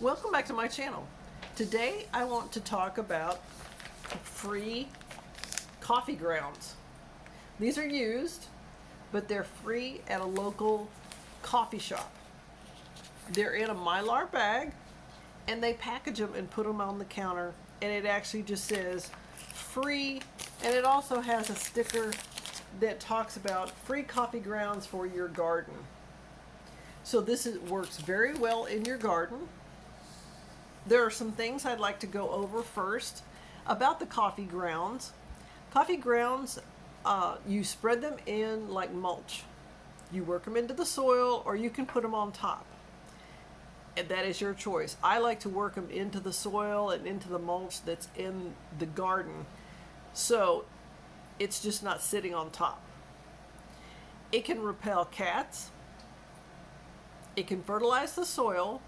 Welcome back to my channel. Today I want to talk about free coffee grounds. These are used, but they're free at a local coffee shop. They're in a Mylar bag and they package them and put them on the counter, and it actually just says free, and it also has a sticker that talks about free coffee grounds for your garden. So works very well in your garden. There are some things I'd like to go over first about the coffee grounds. Coffee grounds, you spread them in like mulch. You work them into the soil, or you can put them on top. And that is your choice. I like to work them into the soil and into the mulch that's in the garden, so it's just not sitting on top. It can repel cats. It can fertilize the soil.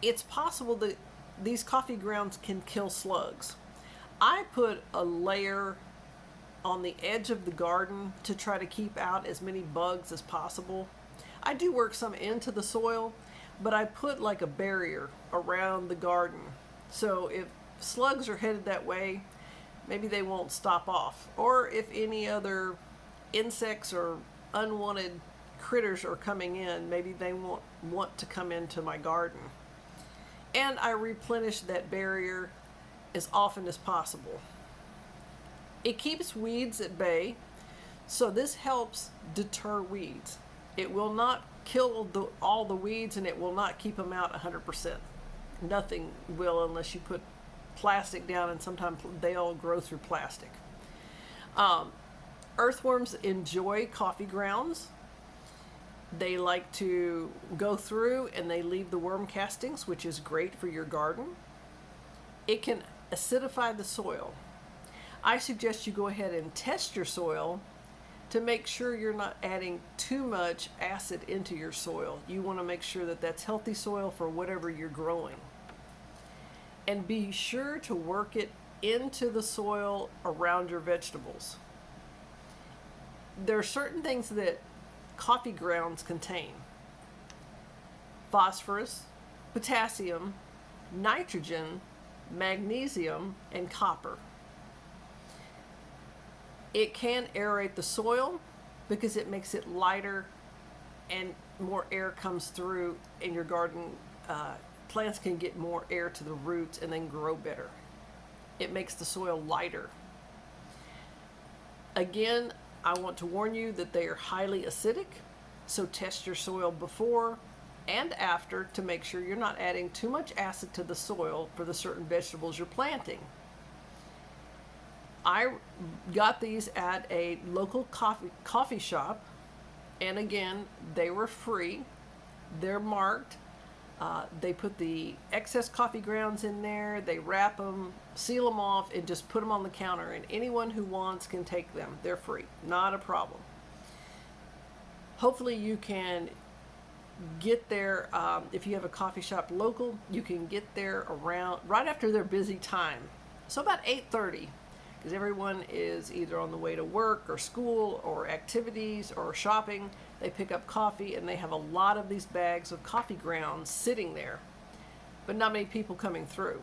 It's possible that these coffee grounds can kill slugs. I put a layer on the edge of the garden to try to keep out as many bugs as possible. I do work some into the soil, but I put like a barrier around the garden. So if slugs are headed that way, maybe they won't stop off. Or if any other insects or unwanted critters are coming in, maybe they won't want to come into my garden. And I replenish that barrier as often as possible. It keeps weeds at bay, so this helps deter weeds. It will not kill all the weeds, and it will not keep them out 100%. Nothing will unless you put plastic down, and sometimes they all grow through plastic. Earthworms enjoy coffee grounds. They like to go through and they leave the worm castings, which is great for your garden. It can acidify the soil. I suggest you go ahead and test your soil to make sure you're not adding too much acid into your soil. You want to make sure that that's healthy soil for whatever you're growing. And be sure to work it into the soil around your vegetables. There are certain things that coffee grounds contain: phosphorus, potassium, nitrogen, magnesium, and copper. It can aerate the soil because it makes it lighter and more air comes through in your garden. Plants can get more air to the roots and then grow better. It makes the soil lighter. Again, I want to warn you that they are highly acidic, so test your soil before and after to make sure you're not adding too much acid to the soil for the certain vegetables you're planting. I got these at a local coffee shop, and again, they were free. They're marked. They put the excess coffee grounds in there, they wrap them, seal them off, and just put them on the counter, and anyone who wants can take them. They're free, not a problem. Hopefully you can get there, if you have a coffee shop local, you can get there around right after their busy time. So about 8:30, because everyone is either on the way to work or school or activities or shopping. They pick up coffee, and they have a lot of these bags of coffee grounds sitting there, but not many people coming through.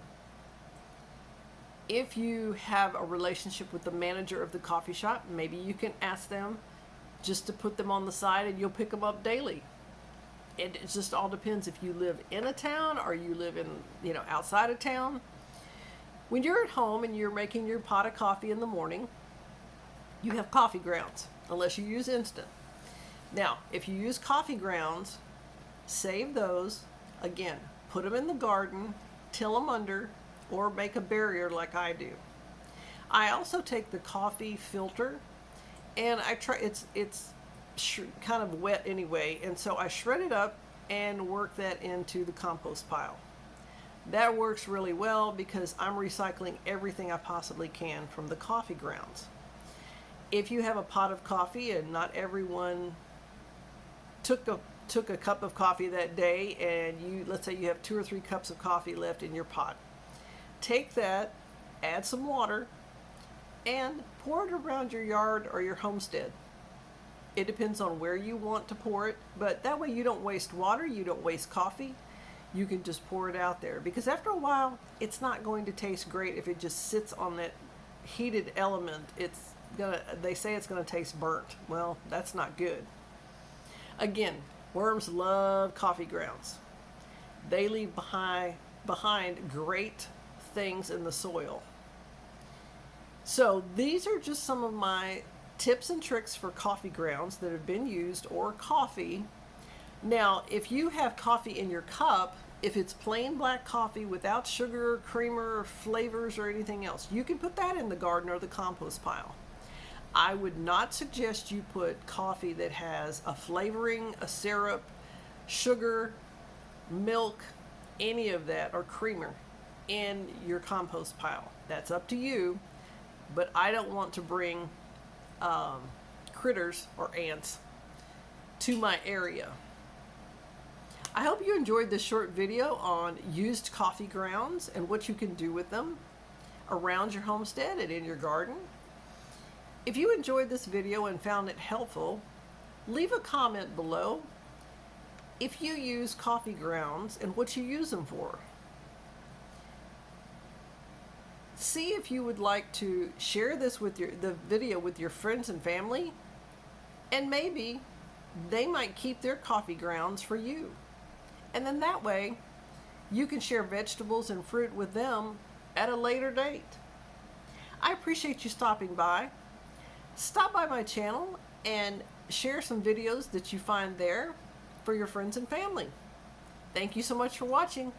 If you have a relationship with the manager of the coffee shop, maybe you can ask them just to put them on the side, and you'll pick them up daily. It just all depends if you live in a town or you live in, outside of town. When you're at home and you're making your pot of coffee in the morning, you have coffee grounds, unless you use instant. Now, if you use coffee grounds, save those. Again, put them in the garden, till them under, or make a barrier like I do. I also take the coffee filter, and I try, it's kind of wet anyway, and so I shred it up and work that into the compost pile. That works really well because I'm recycling everything I possibly can from the coffee grounds. If you have a pot of coffee and not everyone took a cup of coffee that day, and let's say you have 2 or 3 cups of coffee left in your pot, take that, add some water, and pour it around your yard or your homestead. It depends on where you want to pour it, but that way you don't waste water, you don't waste coffee, you can just pour it out there, because after a while it's not going to taste great if it just sits on that heated element. They say it's gonna taste burnt. Well, that's not good. Again, worms love coffee grounds. They leave behind great things in the soil. So these are just some of my tips and tricks for coffee grounds that have been used, or coffee. Now, if you have coffee in your cup, if it's plain black coffee without sugar, creamer, flavors, or anything else, you can put that in the garden or the compost pile. I would not suggest you put coffee that has a flavoring, a syrup, sugar, milk, any of that, or creamer in your compost pile. That's up to you, but I don't want to bring critters or ants to my area. I hope you enjoyed this short video on used coffee grounds and what you can do with them around your homestead and in your garden. If you enjoyed this video and found it helpful, leave a comment below if you use coffee grounds and what you use them for. See if you would like to share this with the video with your friends and family, and maybe they might keep their coffee grounds for you. And then that way you can share vegetables and fruit with them at a later date. I appreciate you stopping by. Stop by my channel and share some videos that you find there for your friends and family. Thank you so much for watching.